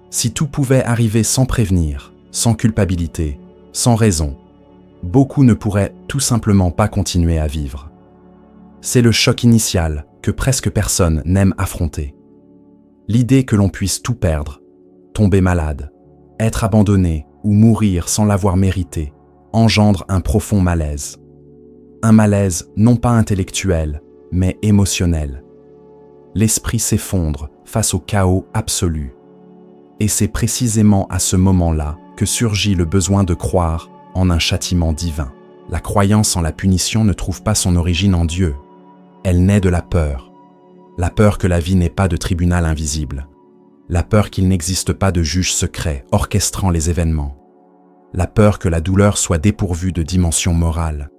Si tout pouvait arriver sans prévenir, sans culpabilité, sans raison, beaucoup ne pourraient tout simplement pas continuer à vivre. C'est le choc initial que presque personne n'aime affronter. L'idée que l'on puisse tout perdre, tomber malade, être abandonné ou mourir sans l'avoir mérité, engendre un profond malaise. Un malaise non pas intellectuel, mais émotionnel. L'esprit s'effondre face au chaos absolu. Et c'est précisément à ce moment-là que surgit le besoin de croire en un châtiment divin. La croyance en la punition ne trouve pas son origine en Dieu. Elle naît de la peur que la vie n'est pas de tribunal invisible, la peur qu'il n'existe pas de juge secret orchestrant les événements, la peur que la douleur soit dépourvue de dimension morale.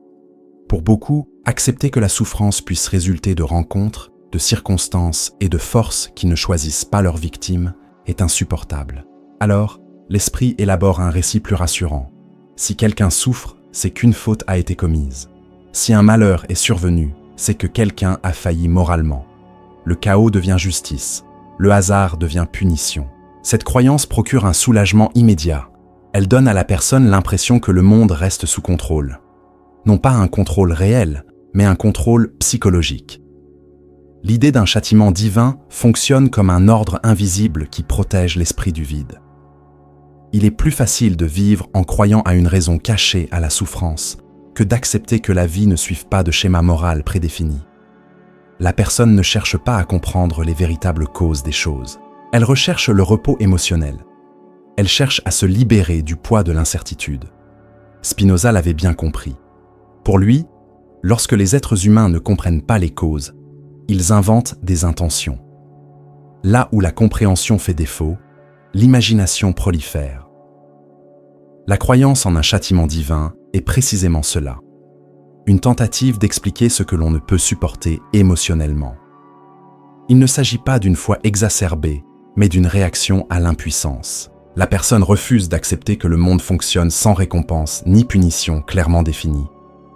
Pour beaucoup, accepter que la souffrance puisse résulter de rencontres, de circonstances et de forces qui ne choisissent pas leurs victimes est insupportable. Alors, l'esprit élabore un récit plus rassurant. Si quelqu'un souffre, c'est qu'une faute a été commise. Si un malheur est survenu, c'est que quelqu'un a failli moralement. Le chaos devient justice, le hasard devient punition. Cette croyance procure un soulagement immédiat. Elle donne à la personne l'impression que le monde reste sous contrôle. Non pas un contrôle réel, mais un contrôle psychologique. L'idée d'un châtiment divin fonctionne comme un ordre invisible qui protège l'esprit du vide. Il est plus facile de vivre en croyant à une raison cachée à la souffrance que d'accepter que la vie ne suive pas de schéma moral prédéfini. La personne ne cherche pas à comprendre les véritables causes des choses. Elle recherche le repos émotionnel. Elle cherche à se libérer du poids de l'incertitude. Spinoza l'avait bien compris. Pour lui, lorsque les êtres humains ne comprennent pas les causes, ils inventent des intentions. Là où la compréhension fait défaut, l'imagination prolifère. La croyance en un châtiment divin est précisément cela. Une tentative d'expliquer ce que l'on ne peut supporter émotionnellement. Il ne s'agit pas d'une foi exacerbée, mais d'une réaction à l'impuissance. La personne refuse d'accepter que le monde fonctionne sans récompense ni punition clairement définie,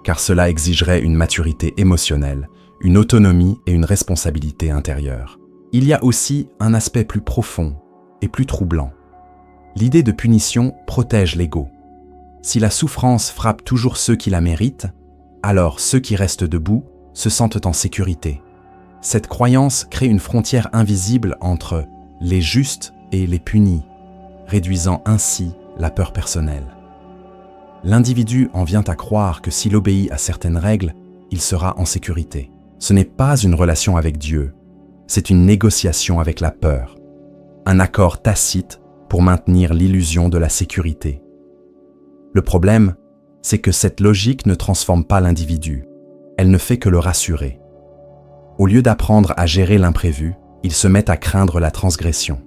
car cela exigerait une maturité émotionnelle, une autonomie et une responsabilité intérieure. Il y a aussi un aspect plus profond et plus troublant. L'idée de punition protège l'ego. Si la souffrance frappe toujours ceux qui la méritent, alors ceux qui restent debout se sentent en sécurité. Cette croyance crée une frontière invisible entre les justes et les punis, réduisant ainsi la peur personnelle. L'individu en vient à croire que s'il obéit à certaines règles, il sera en sécurité. Ce n'est pas une relation avec Dieu, c'est une négociation avec la peur, un accord tacite pour maintenir l'illusion de la sécurité. Le problème, c'est que cette logique ne transforme pas l'individu, elle ne fait que le rassurer. Au lieu d'apprendre à gérer l'imprévu, il se met à craindre la transgression.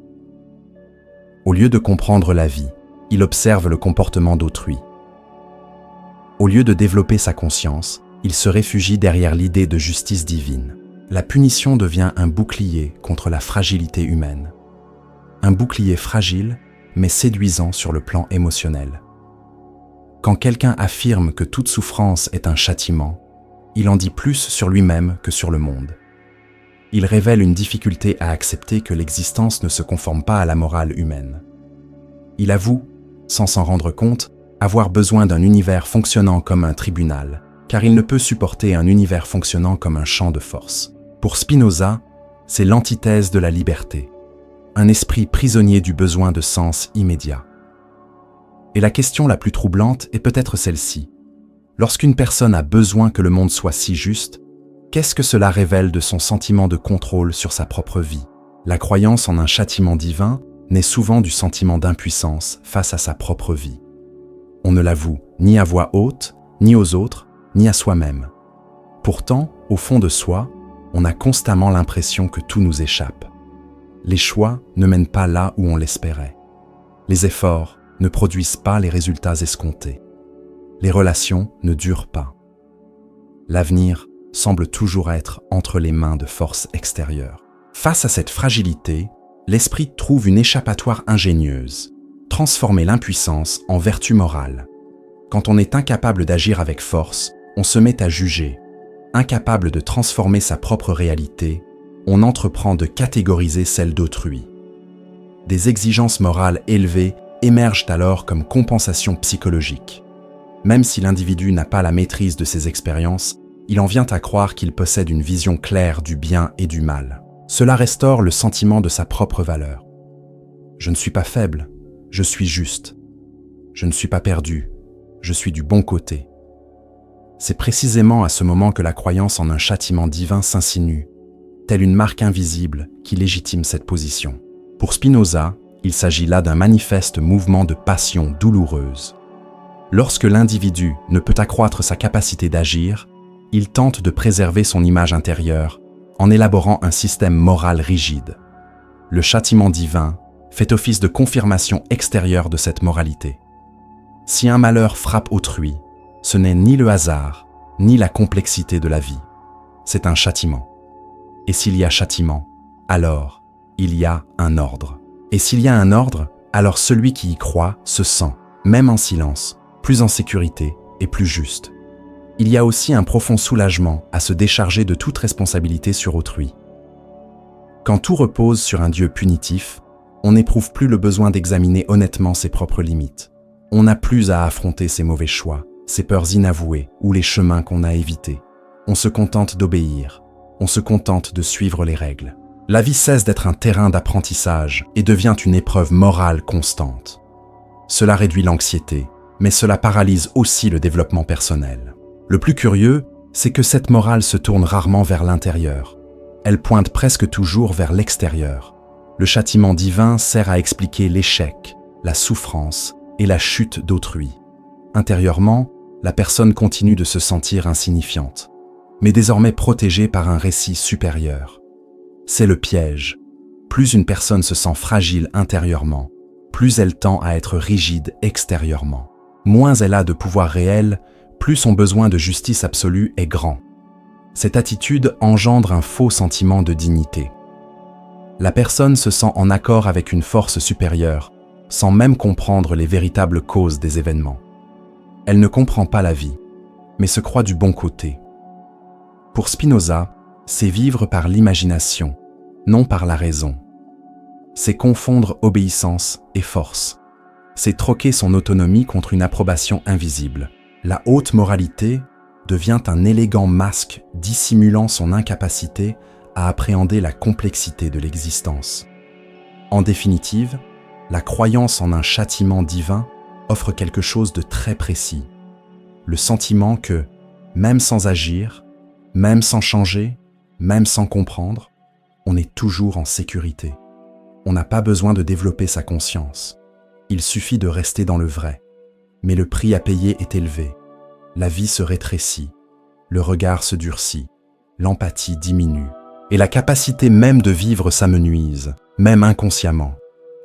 Au lieu de comprendre la vie, il observe le comportement d'autrui. Au lieu de développer sa conscience, il se réfugie derrière l'idée de justice divine. La punition devient un bouclier contre la fragilité humaine. Un bouclier fragile, mais séduisant sur le plan émotionnel. Quand quelqu'un affirme que toute souffrance est un châtiment, il en dit plus sur lui-même que sur le monde. Il révèle une difficulté à accepter que l'existence ne se conforme pas à la morale humaine. Il avoue, sans s'en rendre compte, avoir besoin d'un univers fonctionnant comme un tribunal, car il ne peut supporter un univers fonctionnant comme un champ de force. Pour Spinoza, c'est l'antithèse de la liberté, un esprit prisonnier du besoin de sens immédiat. Et la question la plus troublante est peut-être celle-ci. Lorsqu'une personne a besoin que le monde soit si juste, qu'est-ce que cela révèle de son sentiment de contrôle sur sa propre vie? La croyance en un châtiment divin naît souvent du sentiment d'impuissance face à sa propre vie. On ne l'avoue ni à voix haute, ni aux autres, ni à soi-même. Pourtant, au fond de soi, on a constamment l'impression que tout nous échappe. Les choix ne mènent pas là où on l'espérait. Les efforts ne produisent pas les résultats escomptés. Les relations ne durent pas. L'avenir semble toujours être entre les mains de forces extérieures. Face à cette fragilité, l'esprit trouve une échappatoire ingénieuse, transformer l'impuissance en vertu morale. Quand on est incapable d'agir avec force, on se met à juger. Incapable de transformer sa propre réalité, on entreprend de catégoriser celle d'autrui. des exigences morales élevées émergent alors comme compensation psychologique. Même si l'individu n'a pas la maîtrise de ses expériences, il en vient à croire qu'il possède une vision claire du bien et du mal. Cela restaure le sentiment de sa propre valeur. Je ne suis pas faible, je suis juste. Je ne suis pas perdu, je suis du bon côté. C'est précisément à ce moment que la croyance en un châtiment divin s'insinue, telle une marque invisible qui légitime cette position. Pour Spinoza, il s'agit là d'un manifeste mouvement de passion douloureuse. Lorsque l'individu ne peut accroître sa capacité d'agir, il tente de préserver son image intérieure en élaborant un système moral rigide. Le châtiment divin fait office de confirmation extérieure de cette moralité. Si un malheur frappe autrui, ce n'est ni le hasard, ni la complexité de la vie. C'est un châtiment. Et s'il y a châtiment, alors il y a un ordre. Et s'il y a un ordre, alors celui qui y croit se sent, même en silence, plus en sécurité et plus juste. Il y a aussi un profond soulagement à se décharger de toute responsabilité sur autrui. Quand tout repose sur un Dieu punitif, on n'éprouve plus le besoin d'examiner honnêtement ses propres limites. On n'a plus à affronter ses mauvais choix, ses peurs inavouées ou les chemins qu'on a évités. On se contente d'obéir, on se contente de suivre les règles. La vie cesse d'être un terrain d'apprentissage et devient une épreuve morale constante. Cela réduit l'anxiété, mais cela paralyse aussi le développement personnel. Le plus curieux, c'est que cette morale se tourne rarement vers l'intérieur. Elle pointe presque toujours vers l'extérieur. Le châtiment divin sert à expliquer l'échec, la souffrance et la chute d'autrui. Intérieurement, la personne continue de se sentir insignifiante, mais désormais protégée par un récit supérieur. C'est le piège. Plus une personne se sent fragile intérieurement, plus elle tend à être rigide extérieurement. Moins elle a de pouvoir réel, plus son besoin de justice absolue est grand. Cette attitude engendre un faux sentiment de dignité. La personne se sent en accord avec une force supérieure, sans même comprendre les véritables causes des événements. Elle ne comprend pas la vie, mais se croit du bon côté. Pour Spinoza, c'est vivre par l'imagination, non par la raison. C'est confondre obéissance et force. C'est troquer son autonomie contre une approbation invisible. La haute moralité devient un élégant masque dissimulant son incapacité à appréhender la complexité de l'existence. En définitive, la croyance en un châtiment divin offre quelque chose de très précis. Le sentiment que, même sans agir, même sans changer, même sans comprendre, on est toujours en sécurité. On n'a pas besoin de développer sa conscience. Il suffit de rester dans le vrai. Mais le prix à payer est élevé. La vie se rétrécit, le regard se durcit, l'empathie diminue, et la capacité même de vivre s'amenuise, même inconsciemment.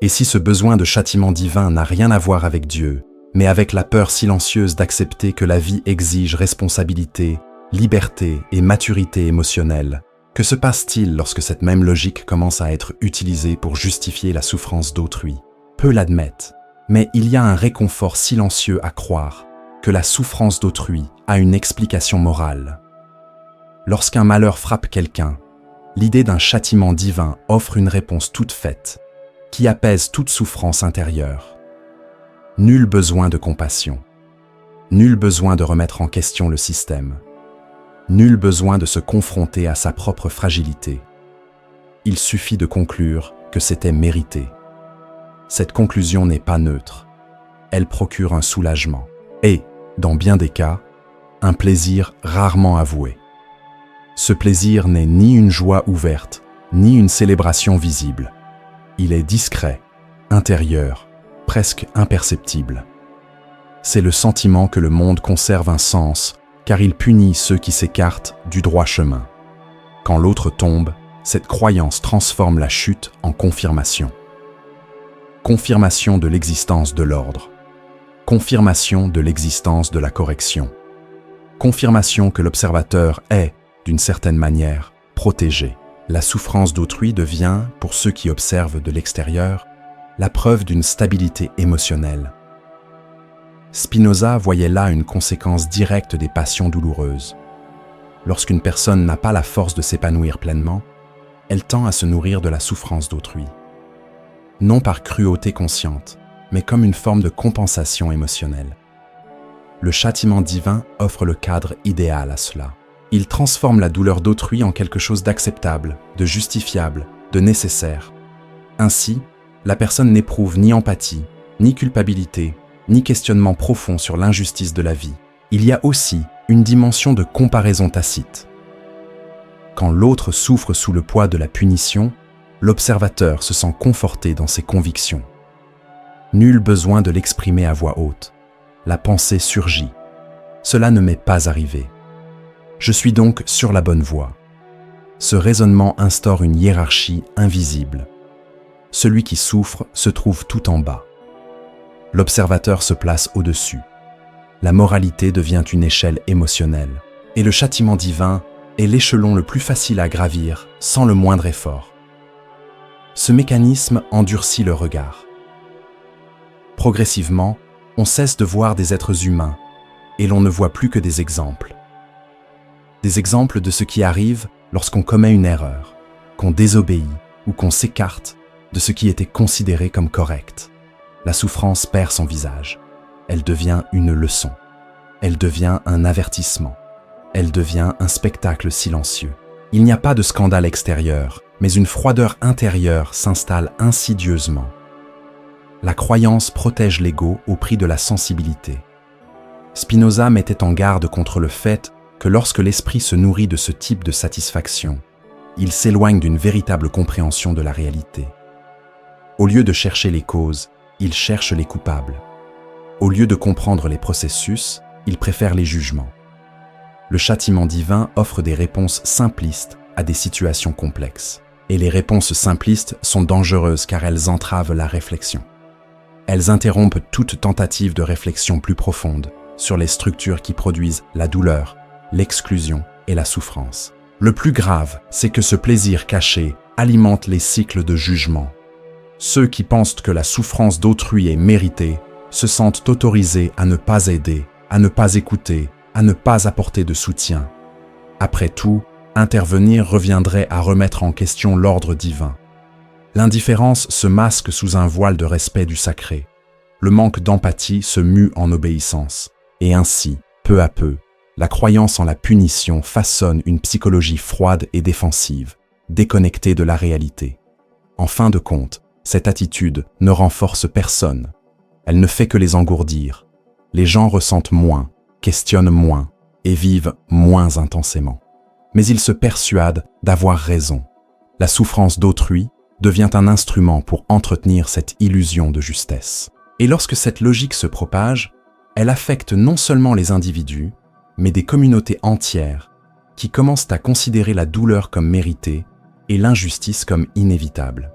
Et si ce besoin de châtiment divin n'a rien à voir avec Dieu, mais avec la peur silencieuse d'accepter que la vie exige responsabilité, liberté et maturité émotionnelle, que se passe-t-il lorsque cette même logique commence à être utilisée pour justifier la souffrance d'autrui? Peu l'admettent, mais il y a un réconfort silencieux à croire que la souffrance d'autrui a une explication morale. Lorsqu'un malheur frappe quelqu'un, l'idée d'un châtiment divin offre une réponse toute faite, qui apaise toute souffrance intérieure. Nul besoin de compassion, nul besoin de remettre en question le système, nul besoin de se confronter à sa propre fragilité. Il suffit de conclure que c'était mérité. Cette conclusion n'est pas neutre. Elle procure un soulagement et, dans bien des cas, un plaisir rarement avoué. Ce plaisir n'est ni une joie ouverte, ni une célébration visible. Il est discret, intérieur, presque imperceptible. C'est le sentiment que le monde conserve un sens, car il punit ceux qui s'écartent du droit chemin. Quand l'autre tombe, cette croyance transforme la chute en confirmation. Confirmation de l'existence de l'ordre. Confirmation de l'existence de la correction. Confirmation que l'observateur est, d'une certaine manière, protégé. La souffrance d'autrui devient, pour ceux qui observent de l'extérieur, la preuve d'une stabilité émotionnelle. Spinoza voyait là une conséquence directe des passions douloureuses. Lorsqu'une personne n'a pas la force de s'épanouir pleinement, elle tend à se nourrir de la souffrance d'autrui. non par cruauté consciente, mais comme une forme de compensation émotionnelle. Le châtiment divin offre le cadre idéal à cela. Il transforme la douleur d'autrui en quelque chose d'acceptable, de justifiable, de nécessaire. Ainsi, la personne n'éprouve ni empathie, ni culpabilité, ni questionnement profond sur l'injustice de la vie. Il y a aussi une dimension de comparaison tacite. Quand l'autre souffre sous le poids de la punition, l'observateur se sent conforté dans ses convictions. Nul besoin de l'exprimer à voix haute. La pensée surgit. Cela ne m'est pas arrivé. Je suis donc sur la bonne voie. Ce raisonnement instaure une hiérarchie invisible. Celui qui souffre se trouve tout en bas. L'observateur se place au-dessus. La moralité devient une échelle émotionnelle. Et le châtiment divin est l'échelon le plus facile à gravir sans le moindre effort. Ce mécanisme endurcit le regard. Progressivement, on cesse de voir des êtres humains et l'on ne voit plus que des exemples. Des exemples de ce qui arrive lorsqu'on commet une erreur, qu'on désobéit ou qu'on s'écarte de ce qui était considéré comme correct. La souffrance perd son visage. Elle devient une leçon. Elle devient un avertissement. Elle devient un spectacle silencieux. Il n'y a pas de scandale extérieur, mais une froideur intérieure s'installe insidieusement. La croyance protège l'ego au prix de la sensibilité. Spinoza mettait en garde contre le fait que lorsque l'esprit se nourrit de ce type de satisfaction, il s'éloigne d'une véritable compréhension de la réalité. Au lieu de chercher les causes, il cherche les coupables. Au lieu de comprendre les processus, il préfère les jugements. Le châtiment divin offre des réponses simplistes à des situations complexes. Et les réponses simplistes sont dangereuses car elles entravent la réflexion. Elles interrompent toute tentative de réflexion plus profonde sur les structures qui produisent la douleur, l'exclusion et la souffrance. Le plus grave, c'est que ce plaisir caché alimente les cycles de jugement. Ceux qui pensent que la souffrance d'autrui est méritée se sentent autorisés à ne pas aider, à ne pas écouter, à ne pas apporter de soutien. Après tout, intervenir reviendrait à remettre en question l'ordre divin. L'indifférence se masque sous un voile de respect du sacré. Le manque d'empathie se mue en obéissance. Et ainsi, peu à peu, la croyance en la punition façonne une psychologie froide et défensive, déconnectée de la réalité. En fin de compte, cette attitude ne renforce personne. Elle ne fait que les engourdir. Les gens ressentent moins, questionnent moins et vivent moins intensément. Mais ils se persuadent d'avoir raison. La souffrance d'autrui devient un instrument pour entretenir cette illusion de justesse. Et lorsque cette logique se propage, elle affecte non seulement les individus, mais des communautés entières qui commencent à considérer la douleur comme méritée et l'injustice comme inévitable.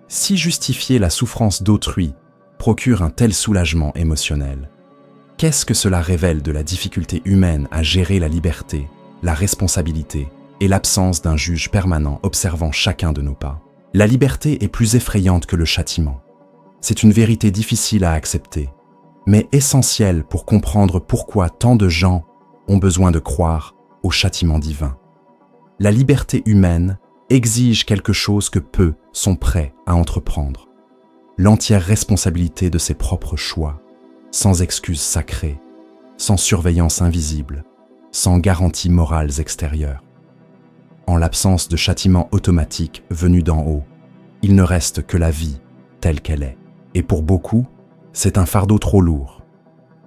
Si justifier la souffrance d'autrui procure un tel soulagement émotionnel, qu'est-ce que cela révèle de la difficulté humaine à gérer la liberté, la responsabilité et l'absence d'un juge permanent observant chacun de nos pas? La liberté est plus effrayante que le châtiment. C'est une vérité difficile à accepter, mais essentielle pour comprendre pourquoi tant de gens ont besoin de croire au châtiment divin. La liberté humaine exige quelque chose que peu sont prêts à entreprendre. L'entière responsabilité de ses propres choix, sans excuses sacrées, sans surveillance invisible, sans garanties morales extérieures. En l'absence de châtiment automatique venu d'en haut, il ne reste que la vie telle qu'elle est. Et pour beaucoup, c'est un fardeau trop lourd.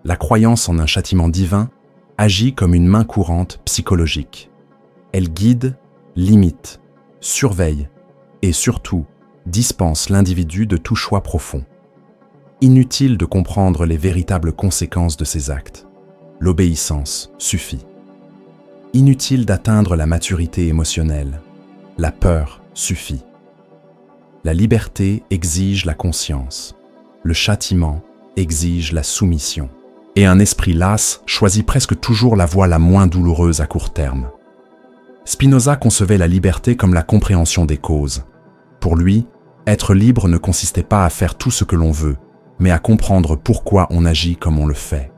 La croyance en un châtiment divin agit comme une main courante psychologique. Elle guide, limite, surveille et surtout dispense l'individu de tout choix profond. Inutile de comprendre les véritables conséquences de ses actes. L'obéissance suffit. Inutile d'atteindre la maturité émotionnelle. La peur suffit. La liberté exige la conscience. Le châtiment exige la soumission. Et un esprit las choisit presque toujours la voie la moins douloureuse à court terme. Spinoza concevait la liberté comme la compréhension des causes. Pour lui, être libre ne consistait pas à faire tout ce que l'on veut, mais à comprendre pourquoi on agit comme on le fait.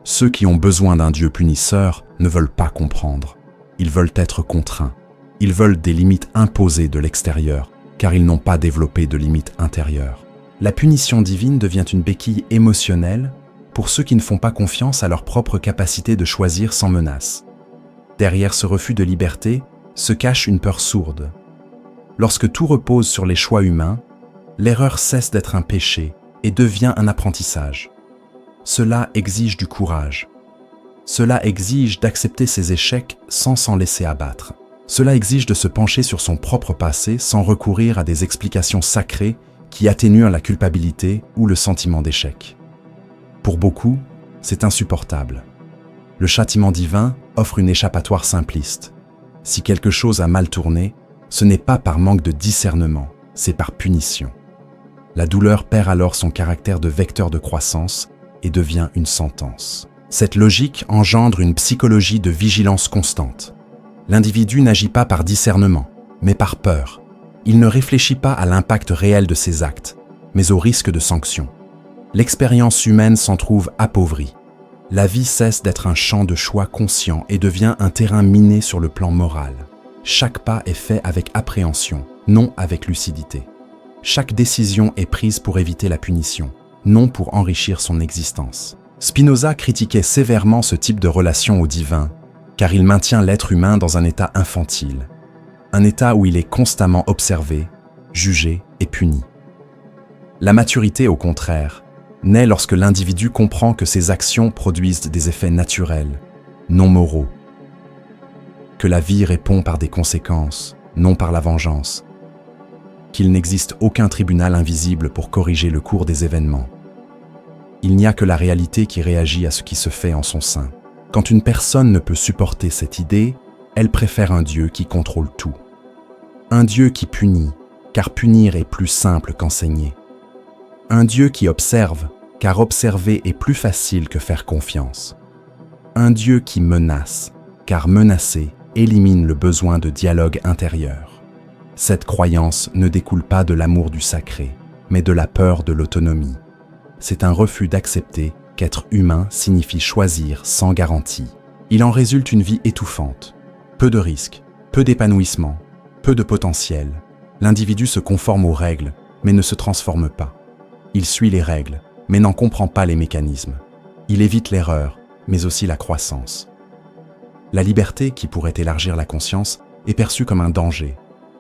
Ceux qui ont besoin d'un Dieu punisseur ne veulent pas comprendre. Ils veulent être contraints. Ils veulent des limites imposées de l'extérieur, car ils n'ont pas développé de limites intérieures. La punition divine devient une béquille émotionnelle pour ceux qui ne font pas confiance à leur propre capacité de choisir sans menace. Derrière ce refus de liberté se cache une peur sourde. Lorsque tout repose sur les choix humains, l'erreur cesse d'être un péché et devient un apprentissage. Cela exige du courage. Cela exige d'accepter ses échecs sans s'en laisser abattre. Cela exige de se pencher sur son propre passé sans recourir à des explications sacrées qui atténuent la culpabilité ou le sentiment d'échec. Pour beaucoup, c'est insupportable. Le châtiment divin offre une échappatoire simpliste. Si quelque chose a mal tourné, ce n'est pas par manque de discernement, c'est par punition. La douleur perd alors son caractère de vecteur de croissance et devient une sentence. Cette logique engendre une psychologie de vigilance constante. L'individu n'agit pas par discernement, mais par peur. Il ne réfléchit pas à l'impact réel de ses actes, mais au risque de sanctions. L'expérience humaine s'en trouve appauvrie. La vie cesse d'être un champ de choix conscient et devient un terrain miné sur le plan moral. Chaque pas est fait avec appréhension, non avec lucidité. Chaque décision est prise pour éviter la punition, non pour enrichir son existence. Spinoza critiquait sévèrement ce type de relation au divin, car il maintient l'être humain dans un état infantile, un état où il est constamment observé, jugé et puni. La maturité, au contraire, naît lorsque l'individu comprend que ses actions produisent des effets naturels, non moraux, que la vie répond par des conséquences, non par la vengeance, qu'il n'existe aucun tribunal invisible pour corriger le cours des événements. Il n'y a que la réalité qui réagit à ce qui se fait en son sein. Quand une personne ne peut supporter cette idée, elle préfère un Dieu qui contrôle tout. Un Dieu qui punit, car punir est plus simple qu'enseigner. Un Dieu qui observe, car observer est plus facile que faire confiance. Un Dieu qui menace, car menacer élimine le besoin de dialogue intérieur. Cette croyance ne découle pas de l'amour du sacré, mais de la peur de l'autonomie. C'est un refus d'accepter qu'être humain signifie choisir sans garantie. Il en résulte une vie étouffante. Peu de risques, peu d'épanouissement, peu de potentiel. L'individu se conforme aux règles, mais ne se transforme pas. Il suit les règles, mais n'en comprend pas les mécanismes. Il évite l'erreur, mais aussi la croissance. La liberté, qui pourrait élargir la conscience, est perçue comme un danger,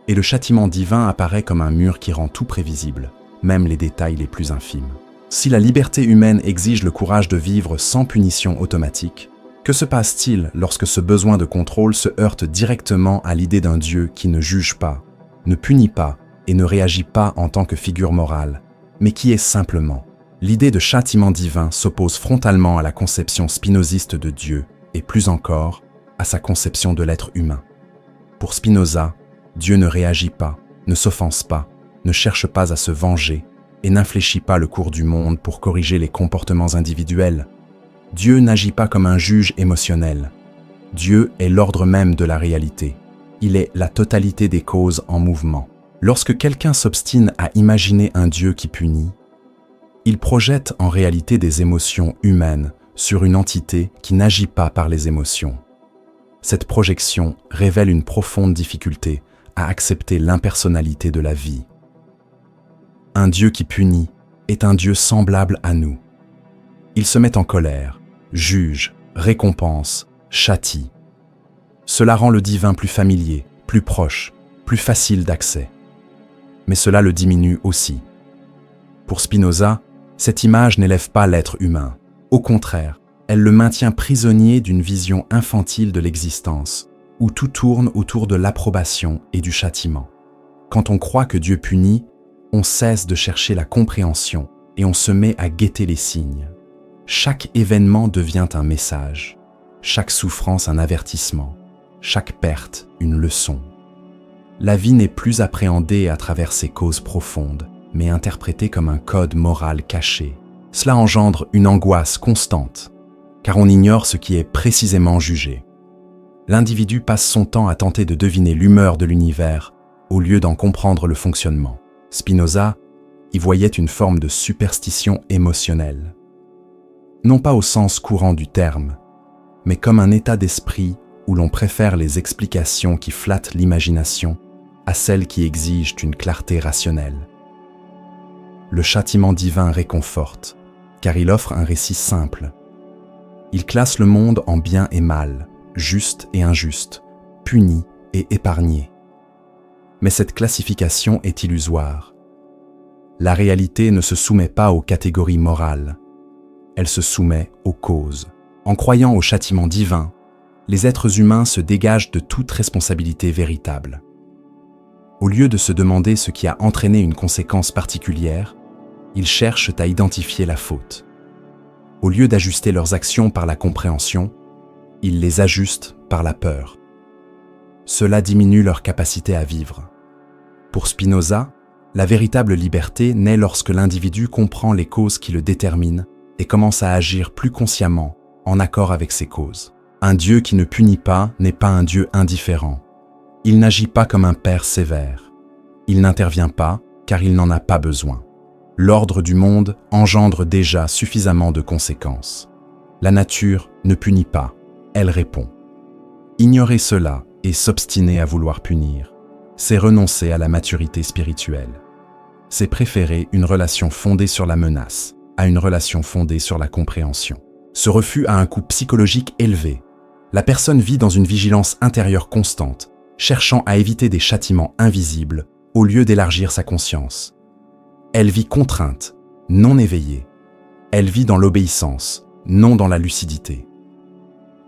et le châtiment divin apparaît comme un mur qui rend tout prévisible, même les détails les plus infimes. Si la liberté humaine exige le courage de vivre sans punition automatique, que se passe-t-il lorsque ce besoin de contrôle se heurte directement à l'idée d'un Dieu qui ne juge pas, ne punit pas et ne réagit pas en tant que figure morale, mais qui est simplement? L'idée de châtiment divin s'oppose frontalement à la conception spinoziste de Dieu et plus encore à sa conception de l'être humain. Pour Spinoza, Dieu ne réagit pas, ne s'offense pas, ne cherche pas à se venger et n'infléchit pas le cours du monde pour corriger les comportements individuels. Dieu n'agit pas comme un juge émotionnel. Dieu est l'ordre même de la réalité. Il est la totalité des causes en mouvement. Lorsque quelqu'un s'obstine à imaginer un Dieu qui punit, il projette en réalité des émotions humaines sur une entité qui n'agit pas par les émotions. Cette projection révèle une profonde difficulté à accepter l'impersonnalité de la vie. Un Dieu qui punit est un Dieu semblable à nous. Il se met en colère, juge, récompense, châtie. Cela rend le divin plus familier, plus proche, plus facile d'accès. Mais cela le diminue aussi. Pour Spinoza, cette image n'élève pas l'être humain. Au contraire, elle le maintient prisonnier d'une vision infantile de l'existence, où tout tourne autour de l'approbation et du châtiment. Quand on croit que Dieu punit, on cesse de chercher la compréhension et on se met à guetter les signes. Chaque événement devient un message, chaque souffrance un avertissement, chaque perte une leçon. La vie n'est plus appréhendée à travers ses causes profondes, mais interprétée comme un code moral caché. Cela engendre une angoisse constante, car on ignore ce qui est précisément jugé. L'individu passe son temps à tenter de deviner l'humeur de l'univers, au lieu d'en comprendre le fonctionnement. Spinoza y voyait une forme de superstition émotionnelle. Non pas au sens courant du terme, mais comme un état d'esprit où l'on préfère les explications qui flattent l'imagination à celles qui exigent une clarté rationnelle. Le châtiment divin réconforte, car il offre un récit simple. Il classe le monde en bien et mal, juste et injuste, puni et épargné. Mais cette classification est illusoire. La réalité ne se soumet pas aux catégories morales, elle se soumet aux causes. En croyant au châtiment divin, les êtres humains se dégagent de toute responsabilité véritable. Au lieu de se demander ce qui a entraîné une conséquence particulière, ils cherchent à identifier la faute. Au lieu d'ajuster leurs actions par la compréhension, ils les ajustent par la peur. Cela diminue leur capacité à vivre. Pour Spinoza, la véritable liberté naît lorsque l'individu comprend les causes qui le déterminent et commence à agir plus consciemment, en accord avec ces causes. Un Dieu qui ne punit pas n'est pas un Dieu indifférent. Il n'agit pas comme un père sévère. Il n'intervient pas, car il n'en a pas besoin. L'ordre du monde engendre déjà suffisamment de conséquences. La nature ne punit pas, elle répond. Ignorer cela et s'obstiner à vouloir punir, c'est renoncer à la maturité spirituelle. C'est préférer une relation fondée sur la menace à une relation fondée sur la compréhension. Ce refus a un coût psychologique élevé. La personne vit dans une vigilance intérieure constante, cherchant à éviter des châtiments invisibles au lieu d'élargir sa conscience. Elle vit contrainte, non éveillée. Elle vit dans l'obéissance, non dans la lucidité.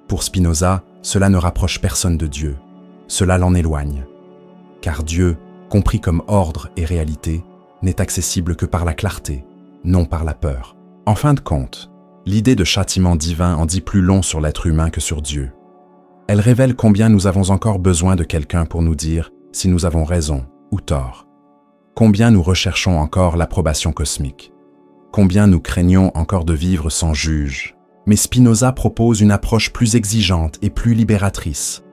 Pour Spinoza, cela ne rapproche personne de Dieu, cela l'en éloigne. Car Dieu, compris comme ordre et réalité, n'est accessible que par la clarté, non par la peur. En fin de compte, l'idée de châtiment divin en dit plus long sur l'être humain que sur Dieu. Elle révèle combien nous avons encore besoin de quelqu'un pour nous dire si nous avons raison ou tort. Combien nous recherchons encore l'approbation cosmique. Combien nous craignons encore de vivre sans juge. Mais Spinoza propose une approche plus exigeante et plus libératrice.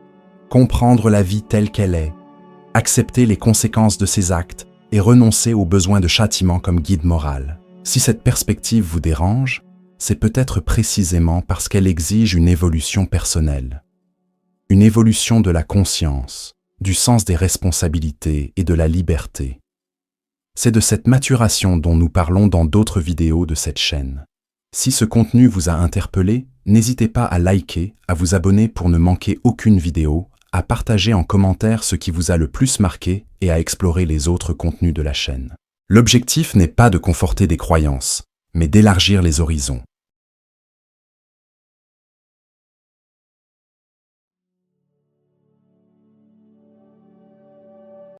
Comprendre la vie telle qu'elle est, accepter les conséquences de ses actes et renoncer au besoin de châtiment comme guide moral. Si cette perspective vous dérange, c'est peut-être précisément parce qu'elle exige une évolution personnelle. Une évolution de la conscience, du sens des responsabilités et de la liberté. C'est de cette maturation dont nous parlons dans d'autres vidéos de cette chaîne. Si ce contenu vous a interpellé, n'hésitez pas à liker, à vous abonner pour ne manquer aucune vidéo, à partager en commentaire ce qui vous a le plus marqué et à explorer les autres contenus de la chaîne. L'objectif n'est pas de conforter des croyances, mais d'élargir les horizons.